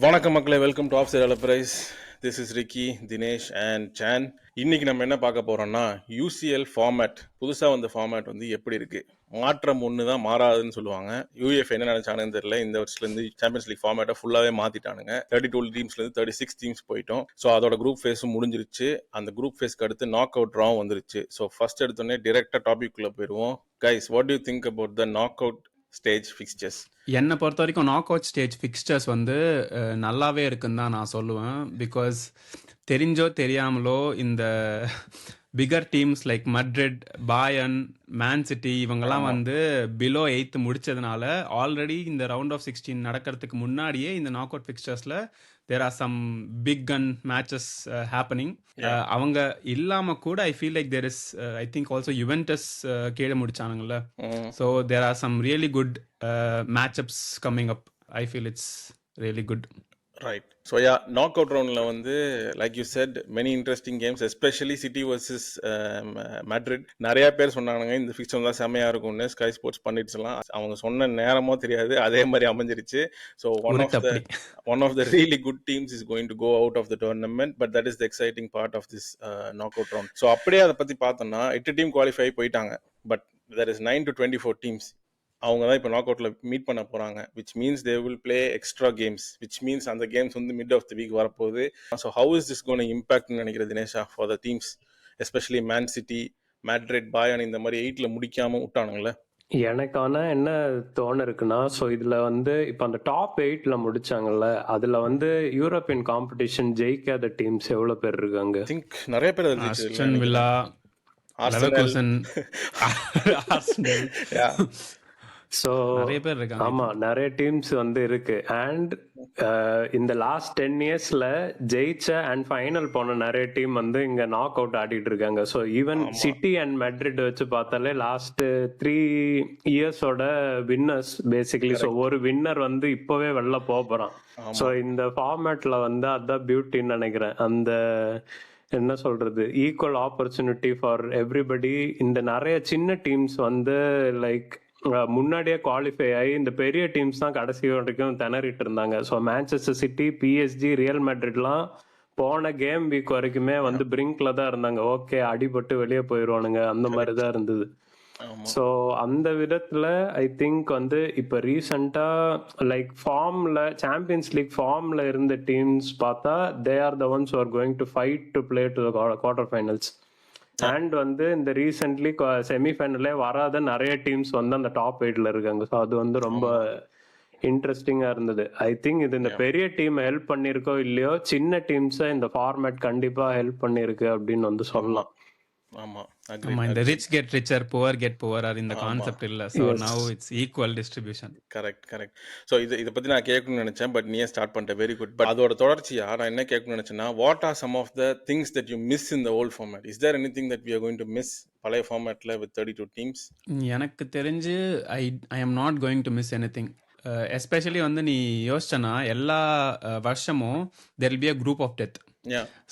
வணக்கம் மக்களே, welcome to of developers. This is Ricky, Dinesh and சான். இன்னைக்கு நம்ம என்ன பார்க்க போறோம்னா, யூசிஎல் ஃபார்மேட், புதுசாக வந்த ஃபார்மேட் வந்து எப்படி இருக்கு. மாற்றம் ஒன்று தான், மாறாதுன்னு சொல்லுவாங்க. யூஎஃப் என்ன நினைச்சானுன்னு தெரியல. இந்த வருஷத்துலேருந்து சாம்பியன்ஸ் லீக் ஃபார்மேட்டை ஃபுல்லாகவே மாற்றிட்டானுங்க. 32 டீம்ஸ்லேருந்து 36 டீம்ஸ் போயிட்டோம். ஸோ அதோட குரூப் ஃபேஸும் முடிஞ்சிருச்சு. அந்த குரூப் ஃபேஸ்க்கு அடுத்து நாக் அவுட் ராவும் வந்துருச்சு. ஸோ ஃபர்ஸ்ட் எடுத்தோடனே டிரெக்டாக டாபிக்குள்ளே போயிடுவோம். Guys, what do you think about the knock out stage fixtures? என்னை பொறுத்த வரைக்கும் நாக் அவுட் ஸ்டேஜ் ஃபிக்ஸ்டர்ஸ் வந்து நல்லாவே இருக்குன்னு தான் நான் சொல்லுவேன். பிகாஸ் தெரிஞ்சோ தெரியாமலோ இந்த bigger teams like Madrid, Bayern, Man City இவங்கெல்லாம் வந்து பிலோ 8 முடிச்சதுனால ஆல்ரெடி இந்த ரவுண்ட் ஆஃப் 16 நடக்கிறதுக்கு முன்னாடியே இந்த நாக் அவுட் ஃபிக்ஸ்டர்ஸில் there are some big gun matches happening. அவங்க இல்லாம கூட I feel like there is I think also Juventus கீழே முடிச்சானுங்கல்ல. So there are some really good matchups coming up. I feel it's really good. Right. So yeah, knockout roundல வந்து like you said, many interesting games, especially City versus Madrid. நிறைய பேர் சொன்னாங்க இந்த fixture தான் செமையா இருக்கும்னு. ஸ்கை ஸ்போர்ட்ஸ் பண்ணிடுச்சுலாம். அவங்க சொன்ன நேரமோ தெரியாது, அதே மாதிரி அமைஞ்சிருச்சு. So one of the really good teams is going to go out of the tournament, but that is the exciting part of this knockout round. So அப்படியே அதை பத்தி பார்த்தோம்னா 8 டீம் குவாலிஃபை போயிட்டாங்க. But there is 9 to 24 teams. அவங்க தான் இப்போ knock அவுட்ல meet பண்ண போறாங்க, which means they will play extra games, which means அந்த கேம்ஸ் வந்து மிட் ஆஃப் தி வீக் வரப்போகுது. So how is this gonna இம்பாக்ட்னு நினைக்கிற தினேஷா for the teams, especially Man City, Madrid, Bayern இந்த மாதிரி 8ல முடிக்காம விட்டானுங்களே? எனக்கு ஆனால் என்ன தோணு இருக்குன்னா, ஸோ இதில் வந்து இப்போ அந்த டாப் 8ல முடிச்சாங்கல்ல, அதில் வந்து யூரோப்பியன் காம்படிஷன் ஜெயிக்காத டீம்ஸ் எவ்வளோ பேர் இருக்காங்க? ஐ திங்க் நிறைய பேர் Aston villa, Leverkusen, Arsenal. So நிறைய பேர் இருக்காங்க. ஆமாம், நிறைய டீம்ஸ் வந்து இருக்கு. அண்ட் இந்த லாஸ்ட் 10 இயர்ஸ்ல ஜெயிச்ச அண்ட் ஃபைனல் போன நிறைய டீம் வந்து இங்க நாக் அவுட் ஆடிட்டு இருக்காங்க. So even city and Madrid வச்சு பார்த்தாலே லாஸ்ட் 3 இயர்ஸோட வின்னர்ஸ் பேசிக்கலி. ஸோ ஒரு வின்னர் வந்து இப்பவே வெளில போறான். ஸோ இந்த ஃபார்மேட்ல வந்து அதான் பியூட்டின்னு நினைக்கிறேன். அந்த என்ன சொல்றது, ஈக்குவல் ஆப்பர்ச்சுனிட்டி ஃபார் எவ்ரிபடி. இந்த நிறைய சின்ன டீம்ஸ் வந்து லைக் முன்னாடியே குவாலிஃபை ஆகி இந்த பெரிய டீம்ஸ் தான் கடைசி வரைக்கும் திணறிட்டு இருந்தாங்க. So Manchester City, PSG, Real மேட்ரிட்லாம் போன கேம் வீக் வரைக்குமே வந்து பிரிங்க்ல தான் இருந்தாங்க. ஓகே, அடிபட்டு வெளியே போயிடுவானுங்க, அந்த மாதிரி தான் இருந்தது. ஸோ அந்த விதத்துல ஐ திங்க் வந்து இப்போ ரீசெண்டா லைக் ஃபார்ம்ல, சாம்பியன்ஸ் லீக் ஃபார்ம்ல இருந்த டீம்ஸ் பார்த்தா they are the ones R going to fight to play to quarter finals. And வந்து இந்த ரீசென்ட்லி செமிஃபைனல்லே வராத நிறைய டீம்ஸ் வந்து அந்த டாப் 8ல இருக்காங்க. ஸோ அது வந்து ரொம்ப இன்ட்ரெஸ்டிங்கா இருந்தது. ஐ திங்க் இது இந்த பெரிய டீம் ஹெல்ப் பண்ணிருக்கோ இல்லையோ, சின்ன டீம்ஸை இந்த ஃபார்மேட் கண்டிப்பா ஹெல்ப் பண்ணிருக்கு அப்படின்னு வந்து சொல்லலாம். ஆமா, இந்த rich get richer, poor get poor அது இந்த கான்செப்ட் இல்ல. So now it's equal distribution. Correct. So இத பத்தி நான் கேட்கணும்னு நினைச்சேன், பட் நீயே ஸ்டார்ட் பண்ணிட்ட. Very good. பட் அதோட தொடர்ச்சியா நான் என்ன கேட்கணும்னு நினைச்சேன்னா, what are some of the things that you miss in the old format? Is there anything that we are going to miss பழைய ஃபார்மேட்ல வித் 32 டீம்ஸ்? எனக்கு தெரிஞ்சு I am not going to miss anything. Especially வந்து நீ யோசிச்சனா எல்லா வருஷமும் there will be a group of death.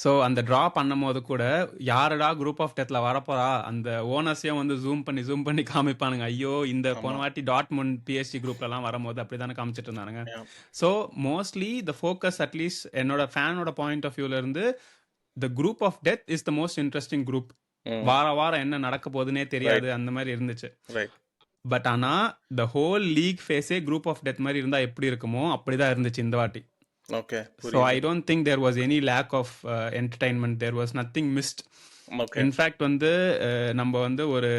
So அந்த ட்ரா பண்ணும் போது கூட யாரடா குரூப் ஆஃப் டெத்ல வரப்போறா, அந்த ஓனர்ஸையும் வந்து ஜூம் பண்ணி காமிப்பானுங்க. ஐயோ, இந்த போன வாட்டி டாட்முண்ட் பிஎஸ்சி குரூப்லாம் வரும்போது அப்படிதானே காமிச்சிட்டு இருந்தானுங்க. So mostly the focus, at least என்னோட ஃபேனோட பாயிண்ட் ஆஃப் வியூல இருந்து, the group of death is the most interesting group. வாரம் என்ன நடக்க போகுதுன்னே தெரியாது, அந்த மாதிரி இருந்துச்சு. பட் ஆனா த ஹோல் லீக் ஃபேஸே குரூப் ஆஃப் டெத் மாதிரி இருந்தா எப்படி இருக்குமோ அப்படிதான் இருந்துச்சு இந்த வாட்டி. Okay. So I don't think there was any lack of entertainment. There was nothing missed. Okay. In fact வந்து நம்ம வந்து ஒரு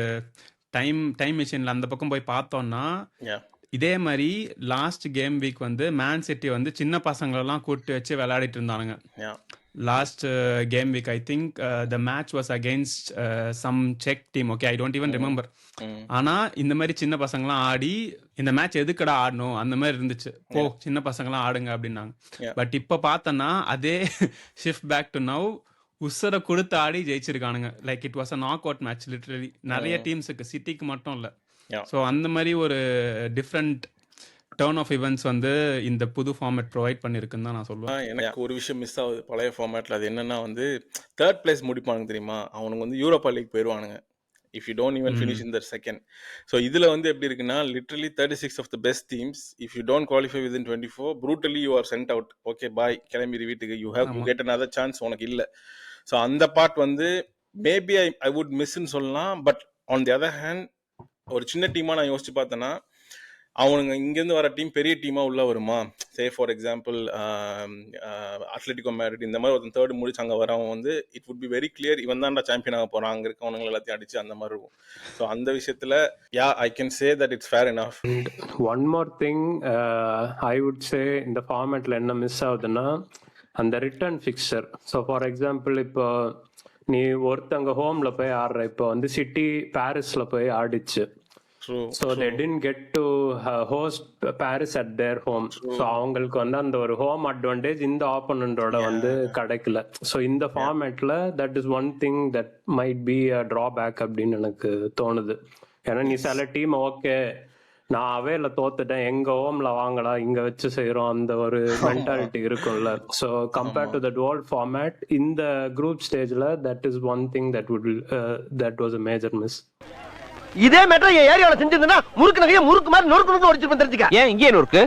டைம் மிஷின்ல அந்த பக்கம் போய் பார்த்தோம்னா, இதே மாதிரி லாஸ்ட் கேம் வீக் வந்து மேன் சிட்டி வந்து சின்ன பசங்களெல்லாம் கூட்டு வச்சு விளையாடிட்டு இருந்தானுங்க. Last game week I think the match was against some செக் team. Okay, I don't even remember. ஆனா இந்த மாதிரி சின்ன பசங்களாம் ஆடி இந்த மேட்ச் எதுக்கடா ஆடணும் அந்த மாதிரி இருந்துச்சு. ஓ, சின்ன பசங்களாம் ஆடுங்க அப்படின்னாங்க. பட் இப்ப பார்த்தோன்னா அதே ஷிஃப்ட் பேக் டு நவ், உசரை கொடுத்து ஆடி ஜெயிச்சிருக்கானுங்க. Like it was a knock out match literally. நிறைய டீம்ஸுக்கு, சிட்டிக்கு மட்டும் இல்லை. ஸோ அந்த மாதிரி ஒரு டிஃப்ரெண்ட் டர்ன் ஆஃப் இவெண்ட்ஸ் வந்து இந்த புது ஃபார்மேட் ப்ரொவைட் பண்ணிருக்குன்னு தான் நான் சொல்லுவேன். எனக்கு ஒரு விஷயம் மிஸ் ஆகுது பழைய ஃபார்மேட்ல. அது என்னன்னா வந்து 3rd பிளேஸ் முடிப்பானுங்க தெரியுமா, அவனுக்கு வந்து யூரோப்பா லீக் போயிடுவானுங்க. if you don't even finish in the second. So இதுல வந்து எப்படி இருக்குன்னா literally 36 of the best teams, if you don't qualify within 24, brutally you are sent out. Okay, bye, கிளம்பி வீட்டுக்கு. You get another chance, உனக்கு இல்ல. So அந்த part வந்து மேபி ஐ வுட் மிஸ்ன்னு சொல்லலாம். But on the other hand ஒரு சின்ன டீமாக நான் யோசிச்சு பார்த்தேன்னா அவனுங்க இங்கேருந்து வர டீம் பெரிய டீமாக உள்ள வருமா? Say for example Atletico Madrid இந்த மாதிரி ஒரு தேர்ட் முடிச்சு அங்கே வரவன் வந்து it would be very clear இவன் தான்டா சாம்பியன் ஆக போகிறான், அங்கே இருக்கவனுங்க எல்லாத்தையும் அடிச்சு அந்த மாதிரி இருக்கும். ஸோ அந்த விஷயத்தில் I can say that it's fair enough. One more thing I would say இந்த ஃபார்மேட்டில் என்ன மிஸ் ஆகுதுன்னா அந்த return fixture. So for example இப்போ நீ ஒருத்தங்க ஹோம்ல போய் ஆடுற, இப்போ வந்து சிட்டி பாரிஸ்ல போய் ஆடிச்சு. So they didn't get to host Paris at their home. So அவங்களுக்கு வந்து அந்த ஒரு ஹோம் அட்வான்டேஜ் இந்த ஆப்போனண்டோட வந்து கிடைக்கல. ஸோ இந்த ஃபார்மேட்ல that is one thing that might be a drawback அப்படின்னு எனக்கு தோணுது. ஏன்னா நீ சில டீம் ஓகே நான் அவேல தோத்துட்டேன், எங்க ஹோம்ல வாங்கலாம், இங்க வச்சு செய்யறோம், அந்த ஒரு மென்டாலிட்டி இருக்கும்ல. So compared to that volt format இந்த குரூப் ஸ்டேஜ்ல that is one thing that was a major miss. இதே மேட்டர் என் ஏரியாவில் செஞ்சிருந்தா முறுக்கு நகையை முறுக்கு மாதிரி நொறுக்கு ஒடிச்சிருப்பேன் தெரிஞ்சுக்க. ஏன் இங்கே நொறுக்கு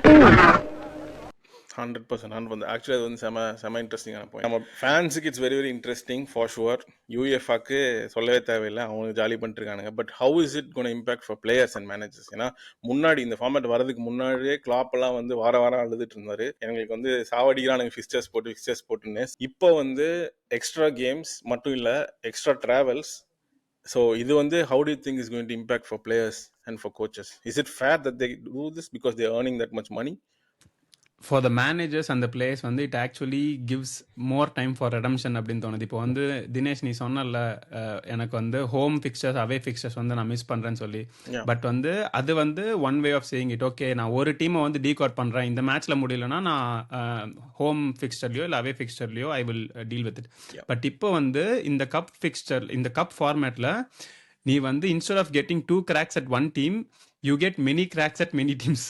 100%. ஆக்சுவலி அது வந்து செம இன்ட்ரெஸ்டிங்கான பாயிண்ட். நம்ம ஃபேன்ஸுக்கு it's very very interesting for sure. யூஎஃப்ஆக்கு சொல்லவே தேவையில்லை, அவங்க ஜாலி பண்ணிருக்கானுங்க. But how is it gonna impact for players and managers? ஏன்னா முன்னாடி இந்த ஃபார்மேட் வரதுக்கு முன்னாடியே கிளாப் எல்லாம் வந்து வாரம் அழுதுட்டு இருந்தாரு, எங்களுக்கு வந்து சாவடிக்கிறானுங்க ஃபிக்சர்ஸ் போட்டுன்னு. இப்போ வந்து எக்ஸ்ட்ரா கேம்ஸ் மட்டும் இல்லை, எக்ஸ்ட்ரா டிராவல்ஸ். So இது வந்து how do you think is going to impact for players and for coaches? Is it fair that they do this because they are earning that much money? For the managers and the players வந்து it actually gives more time for redemption அப்படின்னு தோணுது. இப்போ வந்து தினேஷ் நீ சொன்னல எனக்கு வந்து home fixtures அவே fixtures வந்து நான் மிஸ் பண்றேன்னு சொல்லி. பட் வந்து அது வந்து one way of saying it. Okay நான் ஒரு டீமை வந்து டீகோட் பண்றேன், இந்த மேட்ச்ல முடியலன்னா நான் ஹோம் ஃபிக்ஸ்டர்லயோ இல்லை அவே ஃபிக்ஸ்டர்லயோ I will deal with it. But இப்போ வந்து இந்த கப் ஃபிக்ஸ்டர் இந்த கப் ஃபார்மேட்ல நீ வந்து instead of getting 2 cracks at one team you get many cracks at many teams.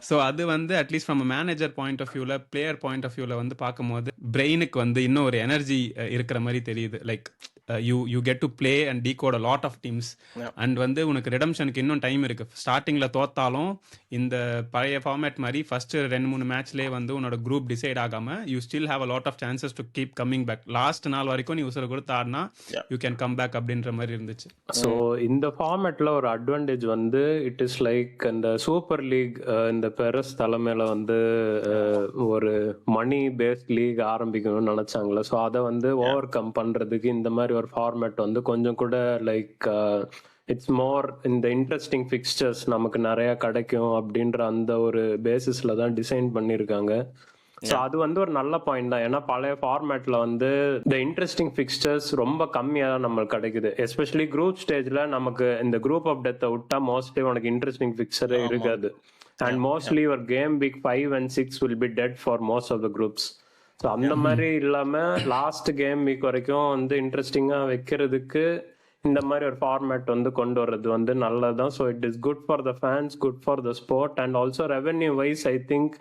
So அது வந்து at least from manager point of வியூல பிளேயர் பாயிண்ட் ஆஃப் வியூல வந்து பார்க்கும்போது பிரெயினுக்கு வந்து இன்னும் ஒரு எனர்ஜி இருக்கிற மாதிரி தெரியுது. Like you get to play and decode a lot of teams. And வந்து உனக்கு ரிடம்ஷனுக்கு இன்னும் டைம் இருக்கு. ஸ்டார்டிங்ல தோத்தாலும் இந்த பழைய ஃபார்மேட் மாதிரி ஃபர்ஸ்ட் 2-3 மேட்ச்லேயே வந்து உன்னோட குரூப் டிசைட் ஆகாம you still have a lot of chances to keep coming back. Last நாள் வரைக்கும் நீ உசுர கொடுத்து ஆடினா யூ கேன் கம் பேக் அப்படின்ற மாதிரி இருந்துச்சு. ஸோ இந்த ஃபார்மேட்ல ஒரு அட்வான்டேஜ் வந்து இட் இஸ் லைக் இந்த சூப்பர் லீக் இந்த பெரஸ் தலைமையில வந்து ஒரு மணி பேஸ்ட் லீக் ஆரம்பிக்கணும்னு நினைச்சாங்களே. ஸோ அதை வந்து ஓவர் கம் பண்றதுக்கு இந்த மாதிரி ஒரு ஃபார்மேட் வந்து கொஞ்சம் கூட லைக் இட்ஸ் மோர் இந்த இன்ட்ரெஸ்டிங் ஃபிக்ஸ்சர்ஸ் நமக்கு நிறைய கிடைக்கும் அப்படின்ற அந்த ஒரு பேசிஸ்ல தான் டிசைன் பண்ணியிருக்காங்க. ஸோ அது வந்து ஒரு நல்ல பாயிண்ட் தான். ஏன்னா பழைய ஃபார்மேட்ல வந்து இந்த இன்ட்ரெஸ்டிங் ஃபிக்ஸ்சர்ஸ் ரொம்ப கம்மியாக தான் நம்மளுக்கு கிடைக்குது. எஸ்பெஷலி குரூப் ஸ்டேஜ்ல நமக்கு இந்த குரூப் ஆஃப் டெத்தை விட்டா மோஸ்ட்லி உனக்கு இன்ட்ரெஸ்டிங் ஃபிக்சரே இருக்காது. And mostly your game week 5 and 6 will be dead for most of the groups. So அந்த மாதிரி இல்லாம லாஸ்ட் கேம் வீக் வரைக்கும் வந்து இன்ட்ரெஸ்டிங்கா வைக்கிறதுக்கு இந்த மாதிரி ஒரு ஃபார்மேட் வந்து கொண்டு வர்றது வந்து நல்லதுதான். So it is good for the fans, good for the sport and also revenue wise I think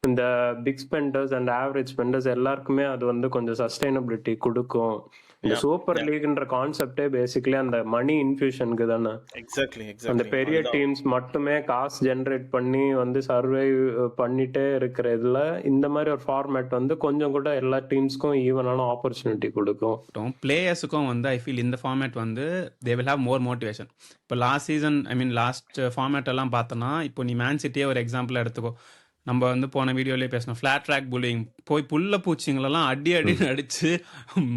இந்த big spenders and average spenders எல்லாருக்குமே அது வந்து கொஞ்சம் சஸ்டைனபிலிட்டி கொடுக்கும். இந்த சூப்பர் லீக்ன்ற கான்செப்டே பேசிக்கலி அந்த மணி இன்ஃபியூஷனுக்கு தானே. அந்த பெரிய டீம்ஸ் மட்டுமே காசு ஜெனரேட் பண்ணி வந்து சர்வை பண்ணிட்டே இருக்கிற இதுல இந்த மாதிரி ஒரு ஃபார்மேட் வந்து கொஞ்சம் கூட எல்லா டீம்ஸ்க்கும் ஈவனான ஆப்பர்ச்சுனிட்டி கொடுக்கும். பிளேயர்ஸுக்கும் வந்து ஐ ஃபீல் இந்த ஃபார்மேட் வந்து they will have more motivation. இப்போ லாஸ்ட் சீசன் லாஸ்ட் ஃபார்மேட் எல்லாம் பார்த்தோன்னா இப்போ நீ மேன் சிட்டியே ஒரு எக்ஸாம்பிள் எடுத்துக்கோ. நம்ம வந்து போன வீடியோலேயே பேசணும், ஃப்ளாட் ட்ராக் புல்லிங் போய் புல்ல பூச்சிங்களெல்லாம் அடின்னு அடிச்சு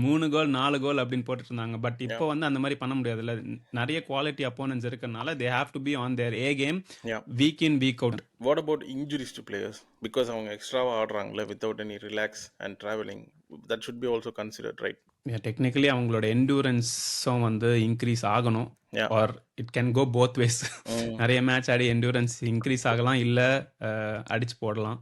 3 கோல் 4 கோல் அப்படின்னு போட்டுட்டு இருந்தாங்க. பட் இப்போ வந்து அந்த மாதிரி பண்ண முடியாதுல்ல. நிறைய குவாலிட்டி அப்போனன்ஸ் இருக்கறனால they have to be on their A game week in week out. What about injuries to players? Because அவங்க எக்ஸ்ட்ராவா ஆடுறாங்கல without any relax and traveling, that should be also considered, right? Technically அவங்களோட என்டூரன்ஸும் வந்து increase ஆகணும். Or it can go both ways. நிறைய match ஆடி endurance increase ஆகலாம், இல்லை அடிச்சு போடலாம்.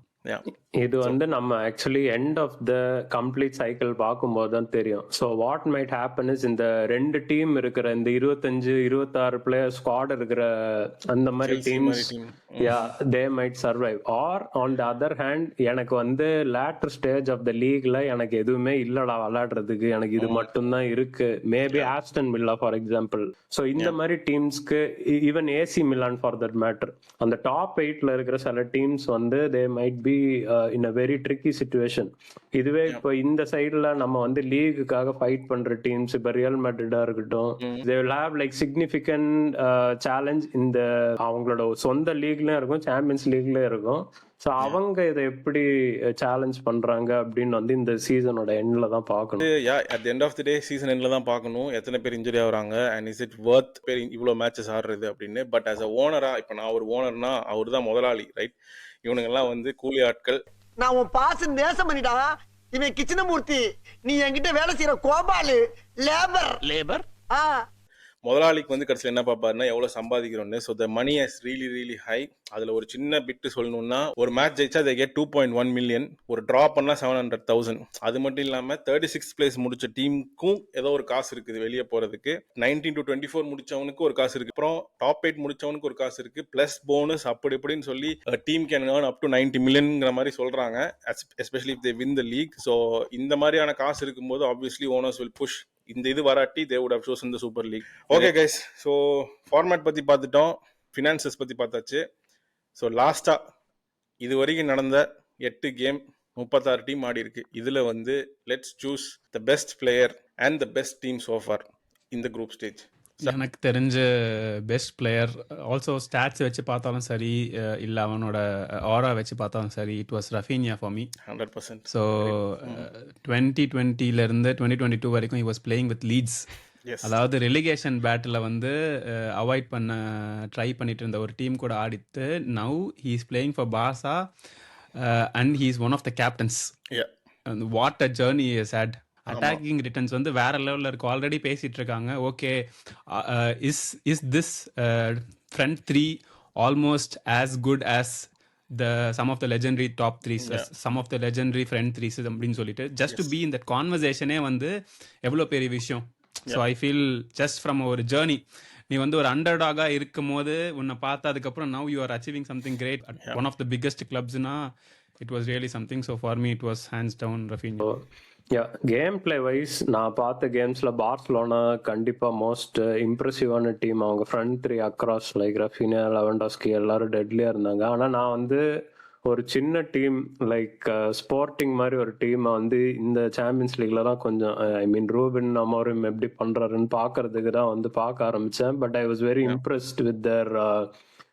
இது வந்து நம்ம actually end of the complete cycle பார்க்கும்போது தான் தெரியும். So what might happen is இந்த 2 டீம் இருக்கிற இந்த 25-26 பிளேயர் ஸ்குவாட் இருக்கிற அந்த மாதிரி teams they might survive. Or on the other hand எனக்கு வந்து லேட்டர் ஸ்டேஜ் ஆஃப் த லீக்ல எனக்கு எதுவுமே இல்லடா விளையாடுறதுக்கு, எனக்கு இது மட்டும்தான் இருக்கு, maybe Aston Villa for example. So இந்த மாதிரி டீம்ஸ்க்கு, even AC Milan for that matter, அந்த டாப் 8ல இருக்கிற சில டீம்ஸ் வந்து they might be in a very tricky situation. இதுவே இப்போ இந்த சைடுல நம்ம வந்து லீகுக்காக ஃபைட் பண்ற டீம்ஸ், இப்போ ரியல் மேட்ரிடா இருக்கட்டும், they will have like significant challenge இந்த அவங்களோட சொந்த லீக்லயும் இருக்கும், சாம்பியன்ஸ் லீக்லயும் இருக்கும். ஸோ அவங்க இதை எப்படி சேலஞ்ச் பண்றாங்க அப்படின்னு வந்து இந்த சீசனோட எண்ட்ல தான் பார்க்கணும். At the end of the day season எண்ட்ல தான் பார்க்கணும் எத்தனை பேர் இன்ஜுரி ஆகுறாங்க அண்ட் இஸ் இட் வர்த் பேர் இவ்வளோ மேட்சஸ் ஆடுறது அப்படின்னு. பட் ஆஸ் அ ஓனரா, இப்போ நான் ஒரு ஓனர்னா அவர் தான் முதலாளி, ரைட்? இவனுங்கெல்லாம் வந்து கூலி ஆட்கள். நான் உன் பாச நேசம் பண்ணிட்டா, இவன் கிருஷ்ணமூர்த்தி, நீ என்கிட்ட வேலை செய்யற கோபாலு லேபர். முதலாளிக்கு வந்து கடைசியில் என்ன பார்ப்பாருன்னா எவ்வளோ சம்பாதிக்கிறோன்னு. So the money is really high. அதில் ஒரு சின்ன பிட்டு சொல்லணும்னா, ஒரு மேட்ச் ஜெயிச்சா அதை கேட் 2.1 million, ஒரு ட்ரா பண்ணால் 700,000. அது மட்டும் இல்லாமல் 36th place முடிச்ச டீமுக்கும் ஏதோ ஒரு காசு இருக்குது வெளியே போகிறதுக்கு. 19 to 24 முடிச்சவனுக்கு ஒரு காசு இருக்குது, அப்புறம் டாப் 8 முடிச்சவனுக்கு ஒரு காசு இருக்குது, ப்ளஸ் போனஸ் அப்படி இப்படின்னு சொல்லி team can earn up to 90 millionங்கிற மாதிரி சொல்கிறாங்க, especially if they win the league. So இந்த மாதிரியான காசு இருக்கும்போது ஆப்வியஸ்லி ஓனர்ஸ் வில் புஷ். இந்த இது வராட்டி they would have chosen the Super League. Okay guys, so format பற்றி பார்த்துட்டோம், ஃபினான்சஸ் பற்றி பார்த்தாச்சு. ஸோ லாஸ்ட்டாக இது வரைக்கும் நடந்த 8 கேம் 36 டீம் ஆடி இருக்கு. இதில் வந்து let's choose the best player and the best team so for இந்த குரூப் ஸ்டேஜ். எனக்கு தெரிஞ்ச பெஸ்ட் பிளேயர், ஆல்சோ ஸ்டாட்ஸ் வச்சு பார்த்தாலும் சரி, இல்லை அவனோட ஆரா வச்சு பார்த்தாலும் சரி, it was Raphinha for me 100%. So 2020லேருந்து 2022 வரைக்கும் he was playing with Leeds. அதாவது ரெலிகேஷன் பேட்டில் வந்து அவாய்ட் பண்ண ட்ரை பண்ணிட்டு இருந்த ஒரு டீம் கூட ஆடித்து, now he is playing for Barca and he is one of the captains. What a journey is had. Attacking returns வந்து வேற லெவலில் இருக்கு. ஆல்ரெடி பேசிட்டு இருக்காங்க, okay is this front 3 almost as good as some of the legendary top 3s, some of the legendary front 3s அப்படின்னு சொல்லிட்டு just to be in that கான்வர்சேஷனே வந்து எவ்வளோ பெரிய விஷயம். So I feel just from ஒரு ஜேர்னி, நீ வந்து ஒரு அண்டர்டாகா இருக்கும் போது உன்னை பார்த்து அதுக்கப்புறம் now you are achieving something great at one of the biggest கிளப்ஸ்னா it was really something. So for me it was hands down Raphinha. Game play wise நான் பார்த்த கேம்ஸ்ல பார்சலோனா கண்டிப்பா மோஸ்ட் இம்ப்ரெசிவான டீம். அவங்க front 3 across like Raphinha, Lewandowski எல்லாரும் டெட்லியா இருந்தாங்க. ஆனா நான் வந்து ஒரு சின்ன டீம் லைக் ஸ்போர்ட்டிங் மாதிரி ஒரு டீமை வந்து இந்த சாம்பியன்ஸ் லீக்ல தான் கொஞ்சம் ஐ மீன் ரூபின் அமோரிம் எப்படி பண்றாருன்னு பாக்குறதுக்கு தான் வந்து பார்க்க ஆரம்பிச்சேன். But I was very impressed with their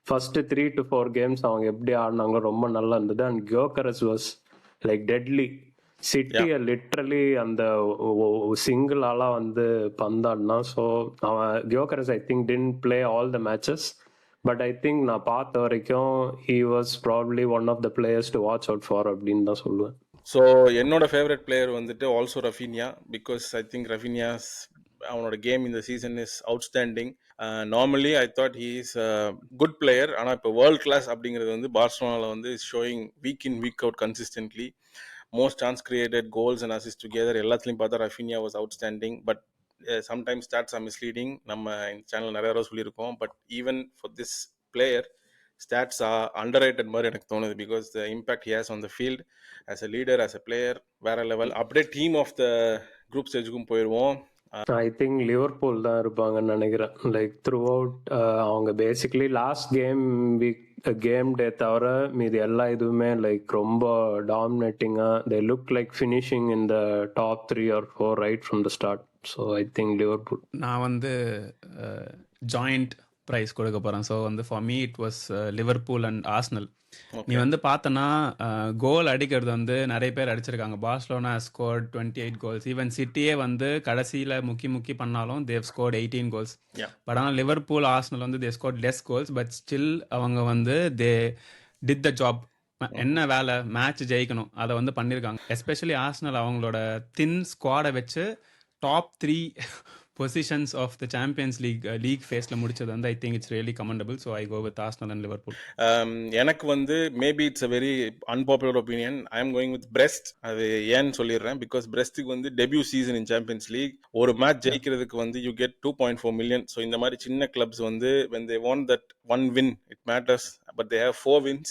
first 3 to 4 games அவங்க எப்படி ஆடினாங்களோ ரொம்ப நல்லா இருந்தது. And Gyokeres was like deadly. சிட்டியை லிட்ரலி அந்த சிங்கிள் ஆளா வந்து பந்தாடினா. ஸோ அவன் Gyokeres I think didn't play all the matches, but I think நான் பார்த்த வரைக்கும் he was probably one of the players to watch out for அப்படின்னு தான் சொல்லுவேன். ஸோ என்னோட ஃபேவரட் பிளேயர் வந்துட்டு also Raphinha, because I think Raphinha's அவனோட கேம் இந்த season is outstanding. Normally I thought he is good player, ஆனால் இப்போ வேர்ல்ட் கிளாஸ் அப்படிங்கிறது வந்து பார்சலோனாவில் வந்து is showing week in week out consistently. Most chance created, goals and assist together எல்லாத்துலையும் பார்த்தா Raphinha was outstanding. But sometimes stats are misleading, நம்ம இந்த சேனல் நிறைய தடவை சொல்லியிருக்கோம். But even for this player stats are underrated மாதிரி எனக்கு தோணுது, because the impact he has on the field as a leader, as a player, வேற லெவல். அப்படியே டீம் ஆஃப் த குரூப் ஸ்டேஜுக்கும் போயிடுவோம். ஐ திங்க் லிவர்பூல் தான் இருப்பாங்கன்னு நினைக்கிறேன். லைக் த்ரூ அவுட் அவங்க பேசிக்லி லாஸ்ட் கேம் டே தவிர மீது எல்லா இதுவுமே லைக் ரொம்ப டாமினேட்டிங்கா they look like finishing in the top 3 or 4 right from the start. So I think Liverpool. நான் வந்து ஜாயிண்ட் ப்ரைஸ் கொடுக்க போகிறேன். ஸோ வந்து for me it was Liverpool and Arsenal. நீ வந்து பார்த்தனா கோல் அடிக்கிறது வந்து நிறைய பேர் அடிச்சிருக்காங்க. Barcelona scored 28 goals. ஈவன் சிட்டியே வந்து கடைசியில் முக்கி பண்ணாலும் தேவ் ஸ்கோர்ட் 18 கோல்ஸ். பட் ஆனால் லிவர்பூல் ஆர்சனல் வந்து they scored less goals, but still அவங்க வந்து தே டிட் த ஜாப். என்ன வேலை, மேட்ச் ஜெயிக்கணும், அதை வந்து பண்ணியிருக்காங்க. எஸ்பெஷலி ஆர்சனல் அவங்களோட தின் ஸ்குவாடை வச்சு top 3 positions of the Champions League ஃபேஸ்ல முடிச்சது வந்து I think it's really commendable. So I go with Arsenal and Liverpool. எனக்கு வந்து maybe it's a very unpopular opinion. I am going with Brest. அது ஏன்னு சொல்லிடுறேன். பிகாஸ் பிரெஸ்ட்டுக்கு வந்து debut season in Champions League. ஒரு மேட்ச் ஜெயிக்கிறதுக்கு வந்து யூ கெட் 2.4 million. ஸோ இந்த மாதிரி சின்ன கிளப்ஸ் வந்து when they want that one win it matters, but they have 4 wins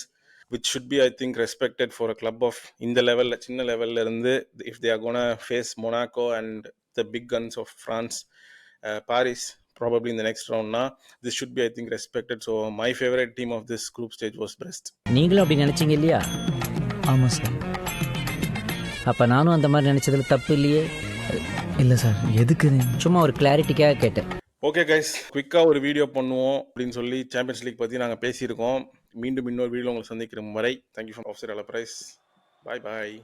which should be I think respected for a club of இந்த லெவல்ல, சின்ன லெவல்ல இருந்து if they are gonna face Monaco and the big guns of France, Paris probably in the next round na, this should be I think respected. So my favorite team of this group stage was Brest. நீங்களும் அப்படி நினைச்சீங்க இல்லையா? ஆமாம் sir. அப்ப நானும் அந்த மாதிரி நினைச்சதுல தப்பு இல்லையே. இல்லை சார், எதுக்கு? சும்மா ஒரு கிளாரிட்டிக்காக கேட்டேன். ஓகே கைஸ், குவிக்காக ஒரு வீடியோ பண்ணுவோம் அப்படின்னு சொல்லி சாம்பியன்ஸ் லீக் பற்றி நாங்கள் பேசியிருக்கோம். மீண்டும் இன்னொரு வீடியோ உங்களை சந்திக்கிற வரை thank you for of prize. Bye bye.